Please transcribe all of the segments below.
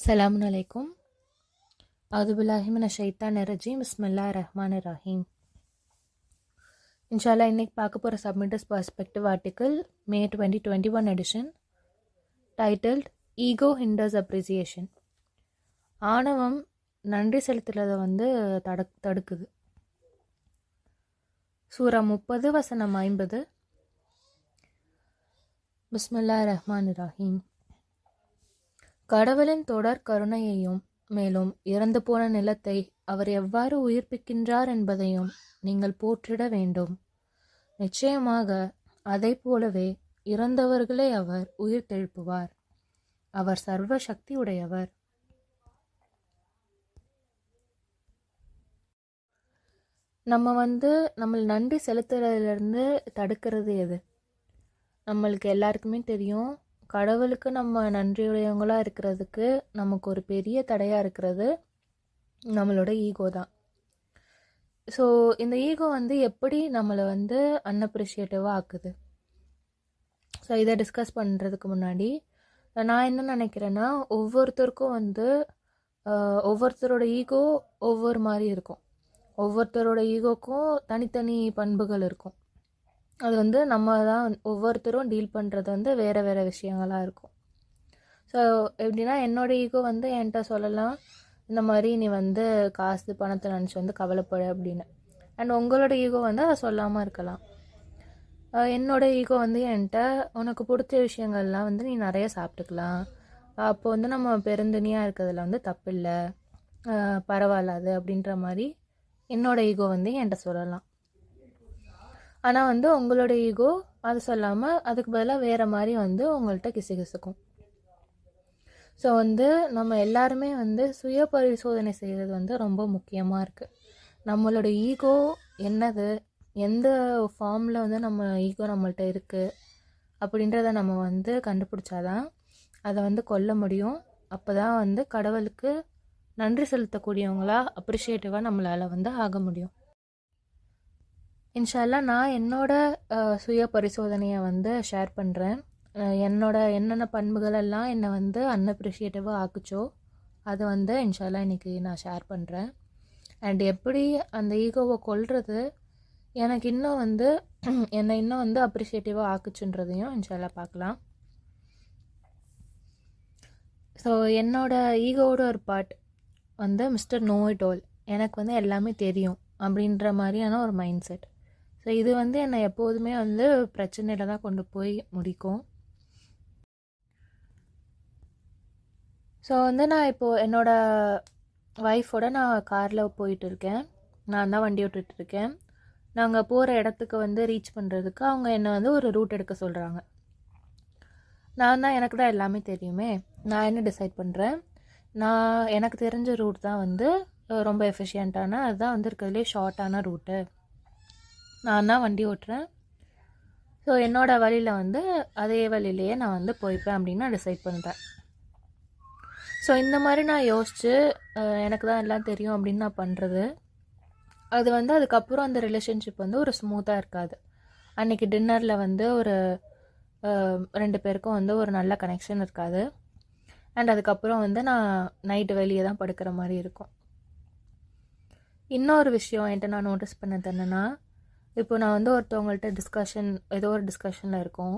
சலாmun அலைக்கும். அவுதுபில்லாஹி மினஷ் ஷைத்தானிர் ரஜீம். பிஸ்மில்லாஹிர் ரஹ்மானிர் ரஹீம். இன்ஷால்லா இன்னைக்கு பார்க்க போகிற சப்மிட்டர்ஸ் பர்ஸ்பெக்டிவ் ஆர்டிக்கல் மே 2021 edition titled ego hinders appreciation. ஆணவம் நன்றி செலுத்துறதை தடுக்குது. சூரா 30 வசனம் 50. பிஸ்மில்லாஹிர் ரஹ்மானிர் ரஹீம். கடவுளின் தொடர் கருணையையும் மேலும் இறந்து போன நிலத்தை அவர் எவ்வாறு உயிர்ப்பிக்கின்றார் என்பதையும் நீங்கள் போற்றிட வேண்டும். நிச்சயமாக அதை போலவே இறந்தவர்களை அவர் உயிர் தெழுப்புவார். அவர் சர்வ சக்தி உடையவர். நம்ம நன்றி செலுத்துறதுலேருந்து தடுக்கிறது எது? நம்மளுக்கு எல்லாருக்குமே தெரியும், கடவுளுக்கு நம்ம நன்றியுடையவங்களாக இருக்கிறதுக்கு நமக்கு ஒரு பெரிய தடையாக இருக்கிறது நம்மளோட ஈகோ தான். ஸோ இந்த ஈகோ எப்படி நம்மளை அன்அப்ரிஷியேட்டிவாக ஆக்குது? ஸோ இதை டிஸ்கஸ் பண்ணுறதுக்கு முன்னாடி நான் என்ன நினைக்கிறேன்னா, ஒவ்வொருத்தருக்கும் ஒவ்வொருத்தரோட ஈகோ ஒவ்வொரு மாதிரி இருக்கும். ஒவ்வொருத்தரோட ஈகோக்கும் தனித்தனி பண்புகள் இருக்கும். அது நம்ம தான் ஒவ்வொருத்தரும் டீல் பண்ணுறது வேறு வேறு விஷயங்களாக இருக்கும். ஸோ எப்படின்னா, என்னோடய ஈகோ என்கிட்ட சொல்லலாம், இந்த மாதிரி நீ காசு பணத்தை நினச்சி கவலைப்பட அப்படின்னு. அண்ட் உங்களோட ஈகோ அதை சொல்லாமல் இருக்கலாம். என்னோட ஈகோ என்கிட்ட உனக்கு பிடிச்ச விஷயங்கள்லாம் நீ நிறைய சாப்பிட்டுக்கலாம், அப்போ நம்ம பெருந்தனியாக இருக்கிறதுல தப்பில்லை, பரவாயில்ல அது அப்படின்ற மாதிரி என்னோட ஈகோ என்கிட்ட சொல்லலாம். ஆனால் உங்களோட ஈகோ அது சொல்லாமல் அதுக்கு பதிலாக வேறு மாதிரி உங்கள்கிட்ட கிசுகிசுக்கும். ஸோ நம்ம எல்லாருமே சுய பரிசோதனை செய்கிறது ரொம்ப முக்கியமாக இருக்குது. நம்மளோட ஈகோ என்னது, எந்த ஃபார்மில் நம்ம ஈகோ நம்மள்கிட்ட இருக்குது அப்படின்றத நம்ம கண்டுபிடிச்சாதான் அதை கொல்ல முடியும். அப்போ தான் கடவுளுக்கு நன்றி செலுத்தக்கூடியவங்களா அப்ரிஷியேட்டிவாக நம்மளால் ஆக முடியும். இன்ஷால்லா நான் என்னோட சுய பரிசோதனையை ஷேர் பண்ணுறேன். என்னென்ன பண்புகளெல்லாம் என்னை அன்அப்ரிஷியேட்டிவாக ஆக்குச்சோ அது இன்ஷால்லா இன்றைக்கி நான் ஷேர் பண்ணுறேன். அண்ட் எப்படி அந்த ஈகோவை கொல்றது எனக்கு இன்னும் என்னை இன்னும் அப்ரிஷியேட்டிவாக ஆக்குச்சுன்றதையும் இன்ஷால்லா பார்க்கலாம். ஸோ என்னோட ஈகோவோட ஒரு part mister know it all, எனக்கு எல்லாமே தெரியும் அப்படின்ற மாதிரியான ஒரு மைண்ட் செட். ஸோ இது என்னை எப்போதுமே பிரச்சனையில் தான் கொண்டு போய் முடிக்கும். ஸோ நான் இப்போது என்னோடய ஒய்ஃபோட நான் காரில் போயிட்டு இருக்கேன். நான் தான் வண்டி ஓட்டிகிட்ருக்கேன். நாங்கள் போகிற இடத்துக்கு ரீச் பண்ணுறதுக்கு அவங்க என்னை ஒரு ரூட் எடுக்க சொல்கிறாங்க. எனக்கு தான் எல்லாமே தெரியுமே, நான் என்ன டிசைட் பண்ணுறேன், எனக்கு தெரிஞ்ச ரூட் தான் ரொம்ப எஃபிஷியண்ட்டான, அதுதான் இருக்கிறதுலே ஷார்ட்டான ரூட்டு, நான் தான் வண்டி ஓட்டுறேன். ஸோ என்னோடய வழியில் அதே வழியிலேயே நான் போய்ப்பேன் அப்படின்னு நான் டிசைட் பண்ணுறேன். ஸோ இந்த மாதிரி நான் யோசித்து எனக்கு தான் எல்லாம் தெரியும் அப்படின்னு நான் பண்ணுறது, அது அதுக்கப்புறம் அந்த ரிலேஷன்ஷிப் ஒரு ஸ்மூத்தாக இருக்காது. அன்றைக்கி டின்னரில் ஒரு 2 பேருக்கும் ஒரு நல்ல கனெக்ஷன் இருக்காது. அண்ட் அதுக்கப்புறம் நான் நைட்டு வெளியே தான் படுக்கிற மாதிரி இருக்கும். இன்னொரு விஷயம் என்கிட்ட நான் நோட்டீஸ் பண்ணது என்னென்னா, இப்போ நான் ஒருத்தவங்கள்ட்ட ஏதோ ஒரு டிஸ்கஷனில் இருக்கோம்.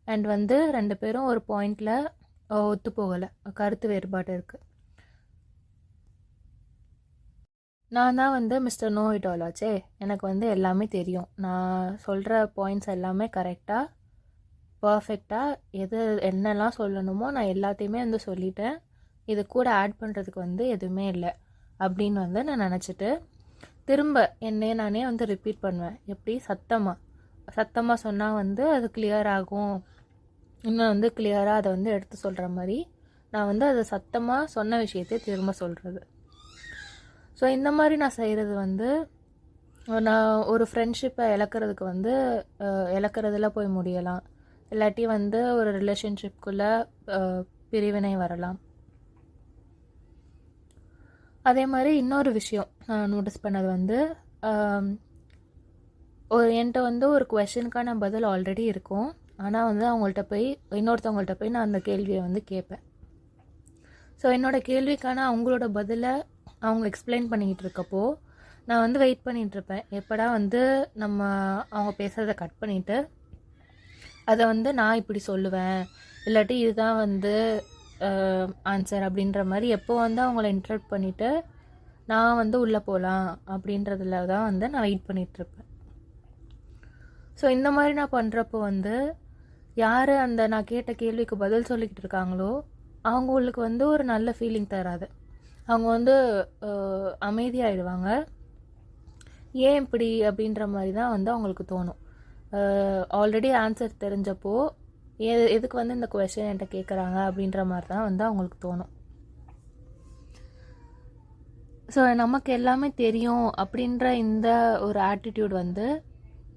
அண்ட் 2 பேரும் ஒரு பாயிண்டில் ஒத்து போகலை, கருத்து வேறுபாடு இருக்குது. நான் தான் மிஸ்டர் நோ இட் ஆல் ஆச்சே, எனக்கு எல்லாமே தெரியும், நான் சொல்கிற பாயிண்ட்ஸ் எல்லாமே கரெக்டாக பர்ஃபெக்டாக என்னெல்லாம் சொல்லணுமோ நான் எல்லாத்தையுமே சொல்லிட்டேன், இது கூட ஆட் பண்ணுறதுக்கு எதுவுமே இல்லை அப்படின்னு நான் நினச்சிட்டு திரும்ப என்னையே நானே ரிப்பீட் பண்ணுவேன். எப்படி? சத்தமாக சொன்னால் அது கிளியர் ஆகும், இன்னும் கிளியராக அதை எடுத்து சொல்கிற மாதிரி நான் அதை சத்தமாக சொன்ன விஷயத்தை திரும்ப சொல்கிறது. ஸோ இந்த மாதிரி நான் செய்கிறது நான் ஒரு ஃப்ரெண்ட்ஷிப்பை இழக்கிறதுக்கு இழக்கிறதுல போய் முடியலாம், இல்லாட்டி ஒரு ரிலேஷன்ஷிப்குள்ளே பிரிவினை வரலாம். அதே மாதிரி இன்னொரு விஷயம் நான் நோட்டீஸ் பண்ணது என்கிட்ட ஒரு குவெஷனுக்கான பதில் ஆல்ரெடி இருக்கும், ஆனால் அவங்கள்ட்ட போய் இன்னொருத்தவங்கள்ட்ட போய் நான் அந்த கேள்வியை கேட்பேன். ஸோ என்னோடய கேள்விக்கான அவங்களோட பதிலை அவங்க எக்ஸ்பிளைன் பண்ணிக்கிட்டு இருக்கப்போ நான் வந்து வெயிட் பண்ணிகிட்ருப்பேன், எப்படா வந்து நம்ம அவங்க பேசுகிறத கட் பண்ணிவிட்டு அதை வந்து நான் இப்படி சொல்லுவேன், இல்லாட்டி இதுதான் வந்து ஆன்சர் அப்படின்ற மாதிரி எப்போ வந்து அவங்கள இன்டரப்ட் பண்ணிவிட்டு நான் வந்து உள்ளே போகலாம் அப்படின்றதுல தான் வந்து நான் வெயிட் பண்ணிகிட்ருப்பேன். ஸோ இந்த மாதிரி நான் பண்ணுறப்போ வந்து யார் அந்த நான் கேட்ட கேள்விக்கு பதில் சொல்லிக்கிட்டு இருக்காங்களோ அவங்களுக்கு வந்து ஒரு நல்ல ஃபீலிங் தராது. அவங்க வந்து அமைதியாகிடுவாங்க. ஏன் இப்படி அப்படின்ற மாதிரி தான் வந்து அவங்களுக்கு தோணும். ஆல்ரெடி ஆன்சர் தெரிஞ்சப்போ எதுக்கு வந்து இந்த கொஷின் என்கிட்ட கேட்குறாங்க அப்படின்ற மாதிரி தான் வந்து அவங்களுக்கு தோணும். ஸோ நமக்கு எல்லாமே தெரியும் அப்படின்ற இந்த ஒரு ஆட்டிடியூட் வந்து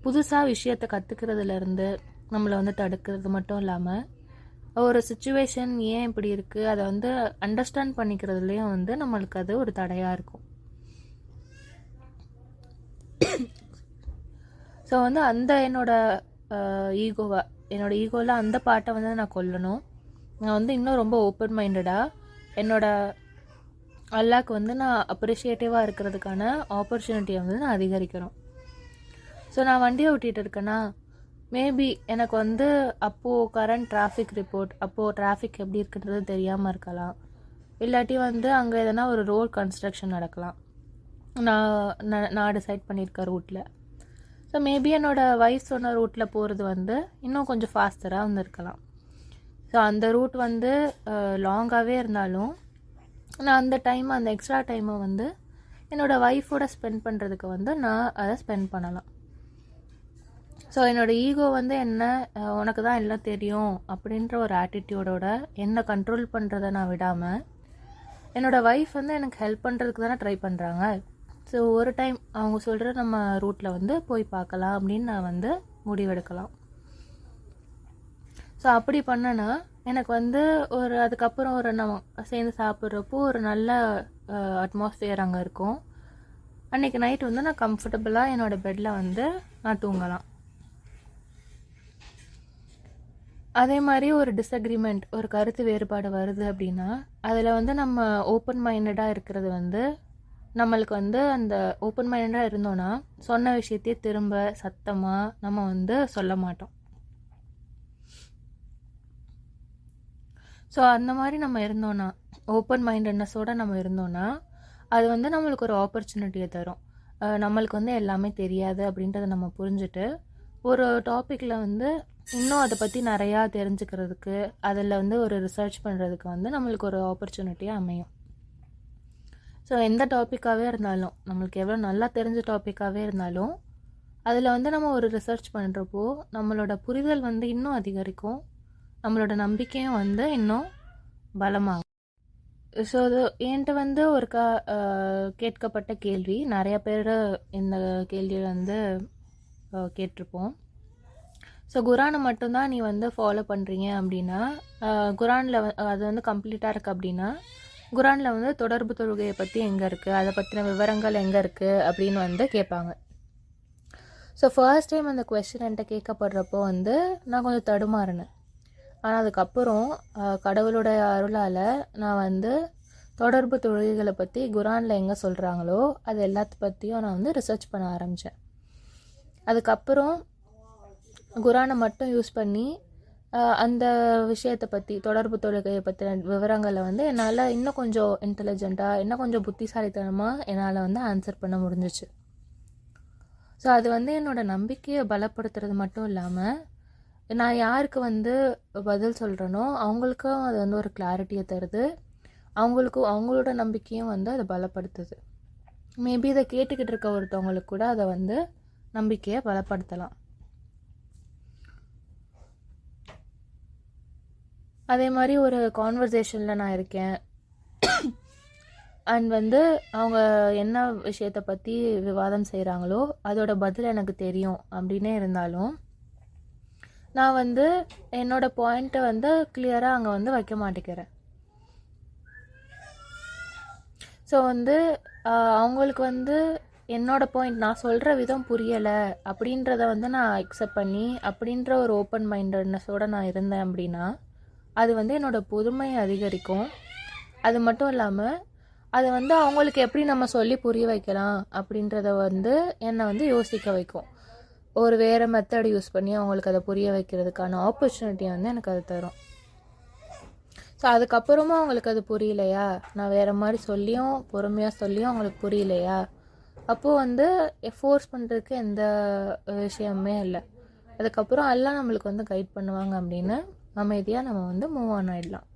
புதுசாக விஷயத்தை கற்றுக்கிறதுலேருந்து நம்மளை வந்து தடுக்கிறது மட்டும் இல்லாமல் ஒரு சுச்சுவேஷன் ஏன் இப்படி இருக்குது அதை வந்து அண்டர்ஸ்டாண்ட் பண்ணிக்கிறதுலேயும் வந்து நம்மளுக்கு அது ஒரு தடையாக இருக்கும். ஸோ வந்து அந்த என்னோடய ஈகோவில் அந்த பாட்டை வந்து நான் கொல்லணும். நான் வந்து இன்னும் ரொம்ப ஓப்பன் மைண்டடாக அல்லாஹ்க்கு வந்து நான் அப்ரிஷியேட்டிவாக இருக்கிறதுக்கான ஆப்பர்ச்சுனிட்டியை வந்து நான் அதிகரிக்கணும். ஸோ நான் வண்டியை ஓட்டிகிட்டு இருக்கேன்னா மேபி எனக்கு வந்து அப்போது கரண்ட் டிராஃபிக் ரிப்போர்ட், அப்போது டிராஃபிக் எப்படி இருக்குன்றது தெரியாமல் இருக்கலாம். இல்லாட்டி வந்து அங்கே எதனா ஒரு ரோட் கன்ஸ்ட்ரக்ஷன் நடக்கலாம் நான் டிசைட் பண்ணியிருக்க ரூட்டில். ஸோ மேபி என்னோடய வைஃப் சொன்ன ரூட்டில் போகிறது வந்து இன்னும் கொஞ்சம் ஃபாஸ்டராக வந்து இருக்கலாம். ஸோ அந்த ரூட் வந்து லாங்காகவே இருந்தாலும் நான் அந்த எக்ஸ்ட்ரா டைமை வந்து என்னோடய ஒய்ஃபோட ஸ்பெண்ட் பண்ணுறதுக்கு வந்து நான் அதை ஸ்பெண்ட் பண்ணலாம். ஸோ என்னோடய ஈகோ வந்து என்ன, உனக்கு தான் எல்லாம் தெரியும் அப்படின்ற ஒரு ஆட்டிடியூடோட என்னை கண்ட்ரோல் பண்ணுறதை நான் விடாமல் என்னோடய ஒய்ஃப் வந்து எனக்கு ஹெல்ப் பண்ணுறதுக்கு தானே ட்ரை பண்ணுறாங்க. ஸோ ஒரு டைம் அவங்க சொல்கிற நம்ம ரூட்டில் வந்து போய் பார்க்கலாம் அப்படின்னு நான் வந்து முடிவெடுக்கலாம். ஸோ அப்படி பண்ணேன்னா எனக்கு வந்து அதுக்கப்புறம் நம்ம சேர்ந்து சாப்பிட்றப்போ ஒரு நல்ல அட்மாஸ்ஃபியர் அங்கே இருக்கும். அன்றைக்கி நைட் வந்து நான் கம்ஃபர்டபுளாக என்னோடய பெட்டில் வந்து நான் தூங்கலாம். அதே மாதிரி ஒரு டிஸ்அக்ரிமெண்ட், ஒரு கருத்து வேறுபாடு வருது அப்படின்னா அதில் வந்து நம்ம ஓப்பன் மைண்டடாக இருக்கிறது வந்து நம்மளுக்கு வந்து அந்த ஓப்பன் மைண்டடாக இருந்தோன்னா சொன்ன விஷயத்தையே திரும்ப சத்தமாக நம்ம வந்து சொல்ல மாட்டோம். ஸோ அந்த மாதிரி நம்ம இருந்தோன்னா, ஓப்பன் மைண்டட்னஸோடு நம்ம இருந்தோன்னா அது வந்து நம்மளுக்கு ஒரு ஆப்பர்ச்சுனிட்டியை தரும். நம்மளுக்கு வந்து எல்லாமே தெரியாது அப்படின்றத நம்ம புரிஞ்சுட்டு ஒரு டாப்பிக்கில் வந்து இன்னும் அதை பற்றி நிறையா தெரிஞ்சுக்கிறதுக்கு, அதில் வந்து ஒரு ரிசர்ச் பண்ணுறதுக்கு வந்து நம்மளுக்கு ஒரு ஆப்பர்ச்சுனிட்டியாக அமையும். ஸோ எந்த டாப்பிக்காகவே இருந்தாலும், நம்மளுக்கு எவ்வளோ நல்லா தெரிஞ்ச டாப்பிக்காகவே இருந்தாலும் அதில் வந்து நம்ம ஒரு ரிசர்ச் பண்ணுறப்போ நம்மளோட புரிதல் வந்து இன்னும் அதிகரிக்கும், நம்மளோட நம்பிக்கையும் வந்து இன்னும் பலமாகும். ஸோ அது என்கிட்ட வந்து ஒரு கேட்கப்பட்ட கேள்வி, நிறைய பேர் இந்த கேள்வியை வந்து கேட்டிருப்போம். ஸோ குரானை மட்டும்தான் நீ வந்து ஃபாலோ பண்ணுறீங்க அப்படின்னா, குரானில் அது வந்து கம்ப்ளீட்டாக இருக்குது அப்படின்னா குரானில் வந்து தொடர்பு தொழுகையை பற்றி எங்கே இருக்குது, அதை பற்றின விவரங்கள் எங்கே இருக்குது அப்படின்னு வந்து கேட்பாங்க. ஸோ ஃபர்ஸ்ட் டைம் அந்த கொஸ்டின் என்கிட்ட கேட்கப்படுறப்போ வந்து நான் கொஞ்சம் தடுமாறினேன். ஆனால் அதுக்கப்புறம் கடவுளுடைய அருளால் நான் வந்து தொடர்பு தொழுகைகளை பற்றி குரானில் எங்கே சொல்கிறாங்களோ அது எல்லாத்த பற்றியும் நான் வந்து ரிசர்ச் பண்ண ஆரம்பித்தேன். அதுக்கப்புறம் குரானை மட்டும் யூஸ் பண்ணி அந்த விஷயத்தை பற்றி, தொடர்பு தொழுகையை பற்றின விவரங்களை வந்து என்னால் இன்னும் கொஞ்சம் இன்டெலிஜென்ட்டாக, இன்னும் கொஞ்சம் புத்திசாலித்தனமாக என்னால் வந்து ஆன்சர் பண்ண முடிஞ்சிச்சு. ஸோ அது வந்து என்னோடய நம்பிக்கையை பலப்படுத்துறது மட்டும் இல்லாமல் நான் யாருக்கு வந்து பதில் சொல்கிறேனோ அவங்களுக்கும் அது வந்து ஒரு கிளாரிட்டியை தருது, அவங்களுக்கும் அவங்களோட நம்பிக்கையும் வந்து அதை பலப்படுத்துது. மேபி இதை கேட்டுக்கிட்டு இருக்க ஒருத்தவங்களுக்கு கூட அதை வந்து நம்பிக்கையை பலப்படுத்தலாம். அதே மாதிரி ஒரு கான்வர்சேஷனில் நான் இருக்கேன் அண்ட் வந்து அவங்க என்ன விஷயத்தை பற்றி விவாதம் செய்கிறாங்களோ அதோட பதில் எனக்கு தெரியும் அப்படின்னே இருந்தாலும் நான் வந்து என்னோடய பாயிண்ட்டை வந்து கிளியராக அங்கே வந்து வைக்க மாட்டேங்கிறேன். ஸோ வந்து அவங்களுக்கு வந்து என்னோடய பாயிண்ட், நான் சொல்கிற விதம் புரியலை அப்படின்றத வந்து நான் அக்செப்ட் பண்ணி அப்படின்ற ஒரு ஓப்பன் மைண்டட்னஸோடு நான் இருந்தேன் அப்படின்னா அது வந்து என்னோடய பொறுமையை அதிகரிக்கும். அது மட்டும் இல்லாமல் அதை வந்து அவங்களுக்கு எப்படி நம்ம சொல்லி புரிய வைக்கலாம் அப்படின்றத வந்து என்னை வந்து யோசிக்க வைக்கும். ஒரு வேறு மெத்தட் யூஸ் பண்ணி அவங்களுக்கு அதை புரிய வைக்கிறதுக்கான ஆப்பர்ச்சுனிட்டியை வந்து எனக்கு அது தரும். ஸோ அதுக்கப்புறமும் அவங்களுக்கு அது புரியலையா, நான் வேறு மாதிரி சொல்லியும் பொறுமையாக சொல்லியும் அவங்களுக்கு புரியலையா, அப்போது வந்து ஃபோர்ஸ் பண்ணுறதுக்கு எந்த விஷயமே இல்லை. அதுக்கப்புறம் எல்லாம் நம்மளுக்கு வந்து கைட் பண்ணுவாங்க அப்படின்னு அமைதியாக நம்ம வந்து மூவ் ஆன் ஆகிடலாம்.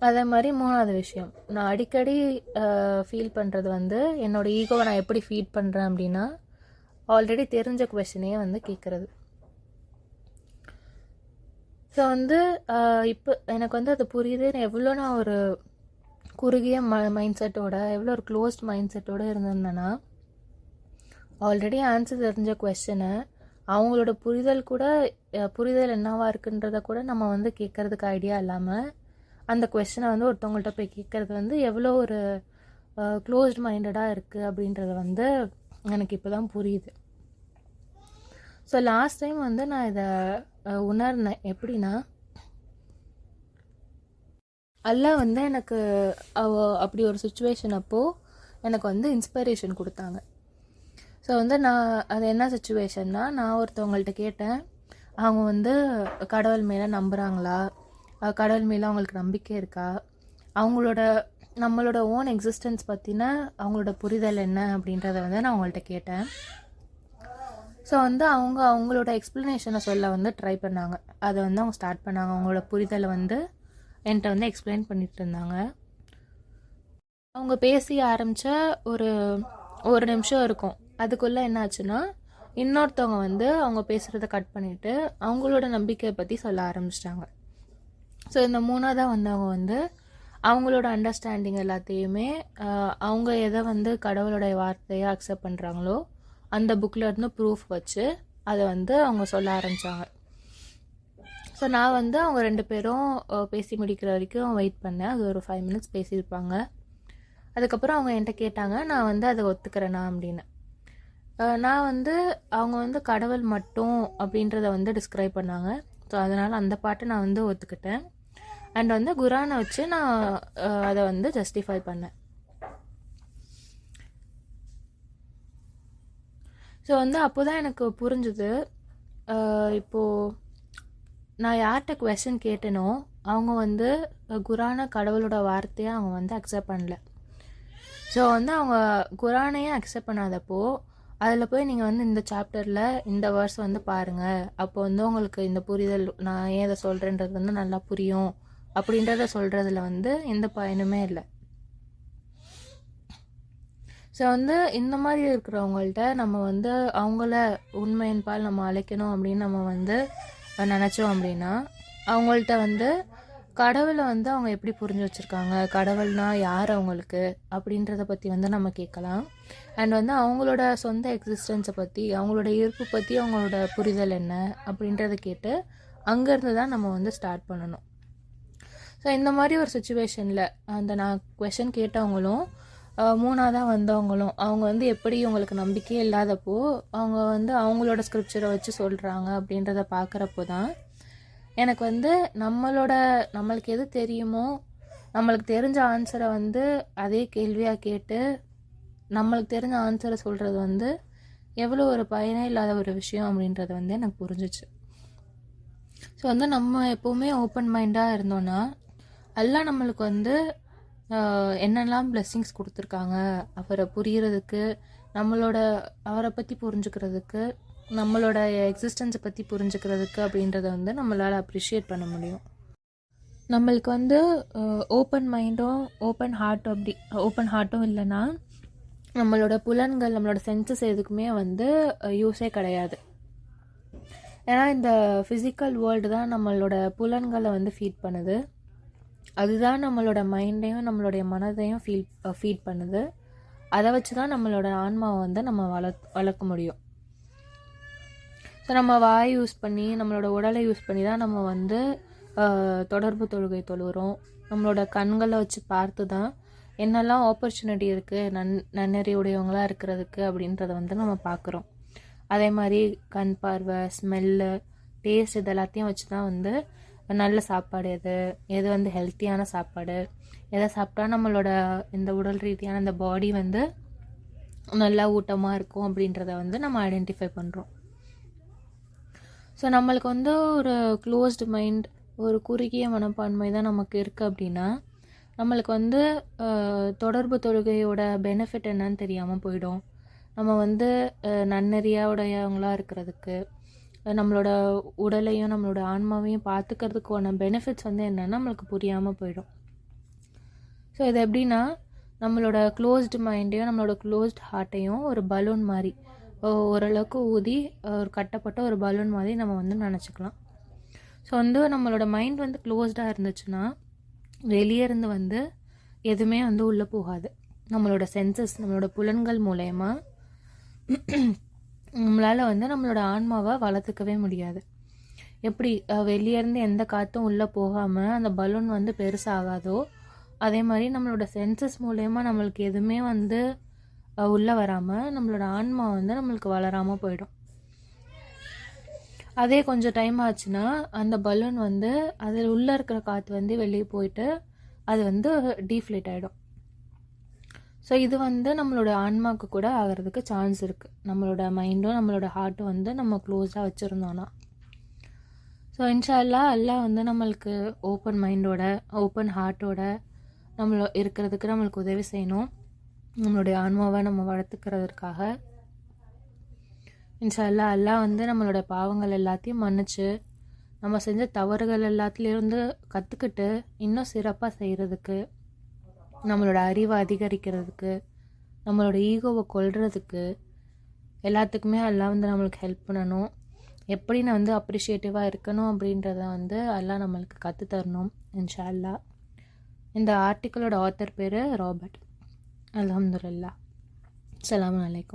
அதே மாதிரி 3வது விஷயம், நான் அடிக்கடி ஃபீல் பண்ணுறது வந்து என்னோடய ஈகோவை நான் எப்படி ஃபீட் பண்ணுறேன் அப்படின்னா, ஆல்ரெடி தெரிஞ்ச கொஷனையே வந்து கேட்குறது. ஸோ வந்து இப்போ எனக்கு வந்து அது புரியுது. எவ்வளோ நான் ஒரு குறுகிய மைண்ட் செட்டோட, எவ்வளோ ஒரு க்ளோஸ்ட் மைண்ட் செட்டோடு இருந்திருந்தேன்னா, ஆல்ரெடி ஆன்சர் தெரிஞ்ச கொஷனை அவங்களோட புரிதல் என்னவாக இருக்குன்றத கூட நம்ம வந்து கேட்குறதுக்கு ஐடியா இல்லாமல் அந்த கொஸ்டினை வந்து ஒருத்தவங்கள்ட்ட போய் கேட்குறது வந்து எவ்வளோ ஒரு க்ளோஸ்ட் மைண்டடாக இருக்குது அப்படின்றது வந்து எனக்கு இப்போ தான் புரியுது. ஸோ லாஸ்ட் டைம் வந்து நான் இதை உணர்ந்தேன். எப்படின்னா, அல்லாஹ் வந்து எனக்கு அப்படி ஒரு சுச்சுவேஷன் அப்போது எனக்கு வந்து இன்ஸ்பிரேஷன் கொடுத்தாங்க. ஸோ வந்து நான் அது என்ன சுச்சுவேஷன்னா, நான் ஒருத்தவங்கள்ட்ட கேட்டேன், அவங்க வந்து கடவுள் மேலே நம்புகிறாங்களா, கடவுள் மேலே அவங்களுக்கு நம்பிக்கை இருக்கா, நம்மளோட ஓன் எக்ஸிஸ்டன்ஸ் பற்றின அவங்களோட புரிதல் என்ன அப்படின்றத வந்து நான் அவங்கள்ட்ட கேட்டேன். ஸோ வந்து அவங்களோட எக்ஸ்ப்ளனேஷனை சொல்ல வந்து ட்ரை பண்ணாங்க. அதை வந்து அவங்க ஸ்டார்ட் பண்ணாங்க. அவங்களோட புரிதலை வந்து என்கிட்ட வந்து எக்ஸ்பிளைன் பண்ணிட்டு இருந்தாங்க. அவங்க பேசி ஆரம்பித்த ஒரு நிமிஷம் இருக்கும். அதுக்குள்ளே என்னாச்சுன்னா, இன்னொருத்தவங்க வந்து அவங்க பேசுகிறத கட் பண்ணிவிட்டு அவங்களோட நம்பிக்கையை பற்றி சொல்ல ஆரம்பிச்சிட்டாங்க. ஸோ இந்த 3ஆவதாக வந்தவங்க வந்து அவங்களோட அண்டர்ஸ்டாண்டிங் எல்லாத்தையுமே அவங்க எதை வந்து கடவுளோடைய வார்த்தையாக அக்செப்ட் பண்ணுறாங்களோ அந்த புக்கில் இருந்து ப்ரூஃப் வச்சு அதை வந்து அவங்க சொல்ல ஆரம்பித்தாங்க. ஸோ நான் வந்து அவங்க 2 பேரும் பேசி முடிக்கிற வரைக்கும் வெயிட் பண்ணேன். அது ஒரு 5 மினிட்ஸ் பேசியிருப்பாங்க. அதுக்கப்புறம் அவங்க என்கிட்ட கேட்டாங்க, நான் வந்து அதை ஒத்துக்கிறேனா அப்படின்னு. நான் வந்து அவங்க வந்து கடவுள் மட்டும் அப்படின்றத வந்து டிஸ்கிரைப் பண்ணாங்க. ஸோ அதனால் அந்த பாட்டை நான் வந்து ஒத்துக்கிட்டேன். அண்ட் வந்து குரானை வச்சு நான் அதை வந்து ஜஸ்டிஃபை பண்ணேன். ஸோ வந்து அப்போ தான் எனக்கு புரிஞ்சுது, இப்போது நான் யார்கிட்ட கொஸ்டின் கேட்டேனோ அவங்க வந்து குரானை கடவுளோட வார்த்தையை அவங்க வந்து அக்செப்ட் பண்ணல. ஸோ வந்து அவங்க குரானையே அக்செப்ட் பண்ணாதப்போ அதில் போய் நீங்கள் வந்து இந்த சாப்டரில் இந்த வேர்ஸ் வந்து பாருங்கள், அப்போ வந்து உங்களுக்கு இந்த புரிதல் நான் ஏன் இதை சொல்கிறேன்றது வந்து நல்லா புரியும் அப்படின்றத சொல்கிறதுல வந்து எந்த பயனுமே இல்லை. ஸோ வந்து இந்த மாதிரி இருக்கிறவங்கள்ட்ட நம்ம வந்து அவங்கள உண்மையின் பால் நம்ம அழைக்கணும் அப்படின்னு நம்ம வந்து நினச்சோம் அப்படின்னா, அவங்கள்ட்ட வந்து கடவுளை வந்து அவங்க எப்படி புரிஞ்சு வச்சுருக்காங்க, கடவுள்னா யார் அவங்களுக்கு அப்படின்றத பற்றி வந்து நம்ம கேட்கலாம். அண்ட் வந்து அவங்களோட சொந்த எக்ஸிஸ்டன்ஸை பற்றி, அவங்களோட இருப்பு பற்றி அவங்களோட புரிதல் என்ன அப்படின்றத கேட்டு அங்கேருந்து தான் நம்ம வந்து ஸ்டார்ட் பண்ணணும். ஸோ இந்த மாதிரி ஒரு சுச்சுவேஷனில் அந்த நான் கொஷின் கேட்டவங்களும் 3ஆவதாக வந்தவங்களும் அவங்க வந்து எப்படி உங்களுக்கு நம்பிக்கையே இல்லாதப்போ அவங்க வந்து அவங்களோட ஸ்கிரிப்சரை வச்சு சொல்கிறாங்க அப்படின்றத பார்க்குறப்போ தான் எனக்கு வந்து நம்மளுக்கு எது தெரியுமோ நம்மளுக்கு தெரிஞ்ச ஆன்சரை வந்து அதே கேள்வியாக கேட்டு நம்மளுக்கு தெரிஞ்ச ஆன்சரை சொல்கிறது வந்து எவ்வளோ ஒரு பயனே இல்லாத ஒரு விஷயம் அப்படின்றது வந்து எனக்கு புரிஞ்சிச்சு. ஸோ வந்து நம்ம எப்போவுமே ஓப்பன் மைண்டாக இருந்தோன்னா எல்லாம் நம்மளுக்கு வந்து என்னெல்லாம் பிளெஸ்ஸிங்ஸ் கொடுத்துருக்காங்க அவரை புரிகிறதுக்கு, அவரை பற்றி புரிஞ்சுக்கிறதுக்கு, நம்மளோட எக்ஸிஸ்டன்ஸை பற்றி புரிஞ்சுக்கிறதுக்கு அப்படின்றத வந்து நம்மளால் அப்ரிஷியேட் பண்ண முடியும். நம்மளுக்கு வந்து ஓப்பன் மைண்டும் ஓப்பன் ஹார்ட்டும் இல்லைன்னா நம்மளோட புலன்கள், நம்மளோட சென்சஸ் எதுக்குமே வந்து யூஸே கிடையாது. ஏன்னா இந்த ஃபிசிக்கல் வேர்ல்டு தான் நம்மளோட புலன்களை வந்து ஃபீட் பண்ணுது. அதுதான் நம்மளோட மைண்டையும் நம்மளுடைய மனதையும் ஃபீட் பண்ணுது. அதை வச்சு தான் நம்மளோட ஆன்மாவை வந்து நம்ம வளர்க்க முடியும். ஸோ நம்ம வாய் யூஸ் பண்ணி நம்மளோட உடலை யூஸ் பண்ணி தான் நம்ம வந்து தொடர்பு தொழுகை தொழுகிறோம். நம்மளோட கண்களை வச்சு பார்த்து தான் என்னெல்லாம் ஆப்பர்ச்சுனிட்டி இருக்குது நன்னறிவுடையவங்களாக இருக்கிறதுக்கு அப்படின்றத வந்து நம்ம பார்க்குறோம். அதே மாதிரி கண் பார்வை, ஸ்மெல்லு, டேஸ்ட் இது எல்லாத்தையும் வச்சு தான் வந்து நல்ல சாப்பாடு எது, எது வந்து ஹெல்த்தியான சாப்பாடு, எதை சாப்பிட்டா நம்மளோட இந்த உடல் ரீதியான இந்த பாடி வந்து நல்லா ஊட்டமாக இருக்கும் அப்படின்றத வந்து நம்ம ஐடென்டிஃபை பண்ணுறோம். ஸோ நம்மளுக்கு வந்து ஒரு க்ளோஸ்டு மைண்ட், ஒரு குறுகிய மனப்பான்மை தான் நமக்கு இருக்குது அப்படின்னா நம்மளுக்கு வந்து தொடர்பு தொழுகையோட பெனிஃபிட் என்னன்னு தெரியாமல் போயிடும். நம்ம வந்து நன்னெறியோடையவங்களாக இருக்கிறதுக்கு, நம்மளோட உடலையும் நம்மளோட ஆன்மாவையும் பார்த்துக்கிறதுக்கான பெனிஃபிட்ஸ் வந்து என்னென்னா நம்மளுக்கு புரியாமல் போயிடும். ஸோ இது எப்படின்னா, நம்மளோட க்ளோஸ்டு மைண்டையும் நம்மளோட க்ளோஸ்ட் ஹார்ட்டையும் ஒரு பலூன் மாதிரி ஓரளவுக்கு ஊதி ஒரு கட்டப்பட்ட ஒரு பலூன் மாதிரி நம்ம வந்து நினச்சிக்கலாம். ஸோ வந்து நம்மளோட மைண்ட் வந்து க்ளோஸ்டாக இருந்துச்சுன்னா வெளியே இருந்து வந்து எதுவுமே வந்து உள்ளே போகாது. நம்மளோட சென்சஸ், நம்மளோட புலன்கள் மூலயமா நம்மளால் வந்து நம்மளோட ஆன்மாவை வளர்த்துக்கவே முடியாது. எப்படி வெளியேருந்து எந்த காற்றும் உள்ளே போகாமல் அந்த பலூன் வந்து பெருசாகாதோ அதே மாதிரி நம்மளோட சென்சஸ் மூலயமா நம்மளுக்கு எதுவுமே வந்து உள்ளே வராமல் நம்மளோட ஆன்மா வந்து நம்மளுக்கு வளராமல் போயிடும். அதே கொஞ்சம் டைம் ஆச்சுன்னா அந்த பலூன் வந்து அதில் உள்ளே இருக்கிற காற்று வந்து வெளியே போயிட்டு அது வந்து டீஃப்ளேட் ஆகிடும். ஸோ இது வந்து நம்மளோட ஆன்மாவுக்கு கூட ஆகிறதுக்கு சான்ஸ் இருக்குது, நம்மளோட மைண்டும் நம்மளோட ஹார்ட்டும் வந்து நம்ம க்ளோஸாக வச்சுருந்தோன்னா. ஸோ இன்ஷா அல்லாஹ் வந்து நம்மளுக்கு ஓப்பன் மைண்டோட ஓப்பன் ஹார்ட்டோட இருக்கிறதுக்கு நம்மளுக்கு உதவி செய்யணும், நம்மளுடைய ஆன்மாவை நம்ம வளர்த்துக்கிறதுக்காக. இன்ஷா அல்லாஹ் வந்து நம்மளோட பாவங்கள் எல்லாத்தையும் மன்னிச்சு நம்ம செஞ்ச தவறுகள் எல்லாத்துலேருந்து கற்றுக்கிட்டு இன்னும் சிறப்பாக செய்கிறதுக்கு, நம்மளோட அறிவை அதிகரிக்கிறதுக்கு, நம்மளோட ஈகோவை கொல்றதுக்கு எல்லாத்துக்குமே அல்லாஹ் வந்து நம்மளுக்கு ஹெல்ப் பண்ணணும். எப்படி நான் வந்து அப்ரிஷியேட்டிவாக இருக்கணும் அப்படின்றத வந்து அல்லாஹ் நம்மளுக்கு கற்றுத்தரணும் இன்ஷா அல்லாஹ். இந்த ஆர்டிக்கிளோட ஆத்தர் பேர் ராபர்ட். அல்ஹம்துலில்லாஹ். அஸ்ஸலாமு அலைக்கும்.